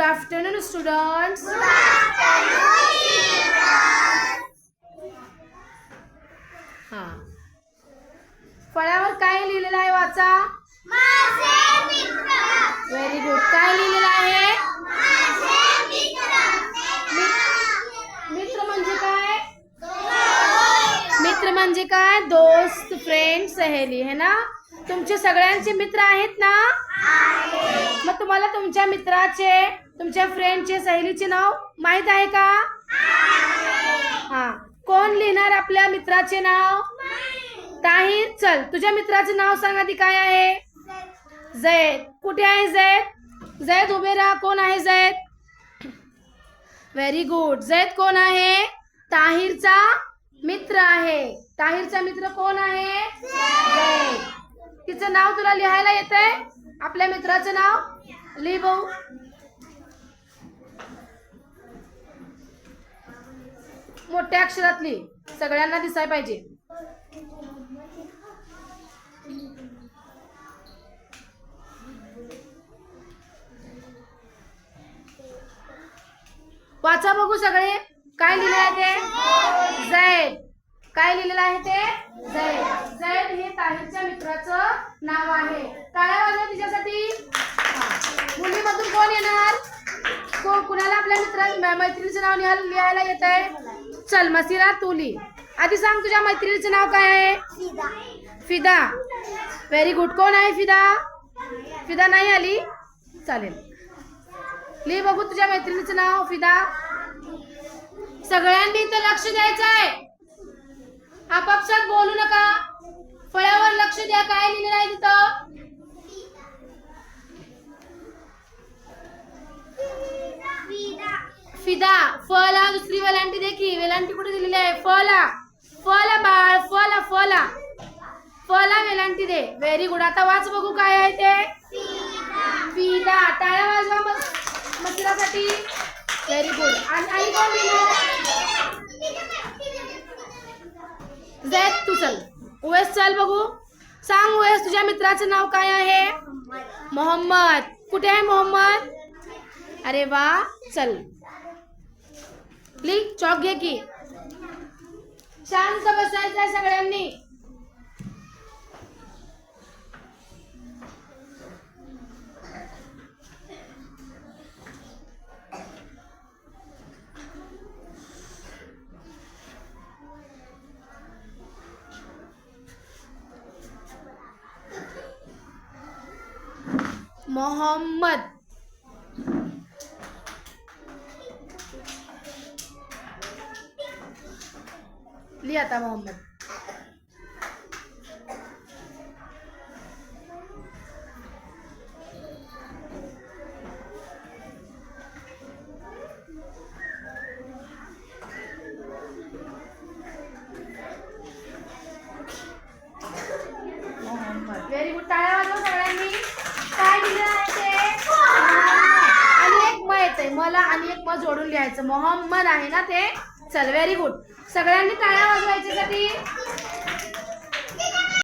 Good afternoon, students. Good afternoon, हा फळ्यावर काय लिहिलेलं आहे वाचा. माझे मित्र. Very good. काय लिहिलेलं आहे. माझे मित्र. मित्र म्हणजे काय. मित्र म्हणजे काय. दोस्त, फ्रेंड, सहेली है ना. तुमचे सगळ्यांचे मित्र आहेत ना. मग तुम्हाला तुमच्या मित्राचे, तुमच्या फ्रेंडचे, सहेलीचे नाव माहित आहे का. हा कोण लिहिणार आपल्या मित्राचे नाव. ताहीर. चल तुझ्या मित्राचे नाव सांग आधी. काय आहे. जैद. कुठे आहे जैद. जैद उभे राहा. कोण आहे जैद. Very good. जैद कोण आहे. ताहीरचा मित्र आहे. ताहीरचा मित्र कोण आहे. जैद. तिचं नाव तुला लिहायला येतंय. आपल्या मित्राचं नाव लिह भाऊ. मोठ्या अक्षरात लिह. सगळ्यांना दिसाय पाहिजे. वाचा बघू सगळे. काय लिहिलं आहे ते. जैद. काय लिहिलेलं आहे ते. जैद. जैद हे ताहीरच्या मित्राचं नाव आहे. टाळ्या वाजवा तिच्यासाठी. मुलीमधून कोण येणार. कुणाला आपल्या मैत्रिणीचं नाव लिहायला येत आहे. चल मसिरा तू लिह. आधी सांग तुझ्या मैत्रिणीचं नाव काय आहे. फिदा. Very good. कोण आहे फिदा. फिदा नाही आली. चालेल लिह बघू तुझ्या मैत्रिणीचं नाव. फिदा. सगळ्यांनी इथं लक्ष द्यायचं आहे. आपापसात बोलू नका. फळ्यावर लक्ष द्या. काय लिहिलेलं आहे तिथं. फिदा. फला दुसरी वेलांटी देखी. वेलांटी कुठे दिलेली आहे. फला. फला बाळ. फला फला फला वेलांटी दे. Very good. आता वाच बघू काय आहे ते. फिदा. टाळ्या वाजवा मसिरासाठी. Very good. आणि आई कोण लिहिलं. जैद तू चल. उवेस चल बघू. सांग उवेस तुझ्या मित्राचं नाव काय आहे. मोहम्मद. कुठे आहे मोहम्मद. अरे वा. चल लिह. चॉक घे की. शांत बसायचं आहे सगळ्यांनी. मोहम्मद. लिह आता मोहम्मद. Very good. टाळ्या वाजवा सगळ्यांनी. काय लिहिलं आहे ते. आणि एक म येते. मला आणि एक म जोडून लिहायचं. मोहम्मद आहे ना ते. चल व्हेरी गुड. सगळ्यांनी टाळ्या वाजवायच्यासाठी.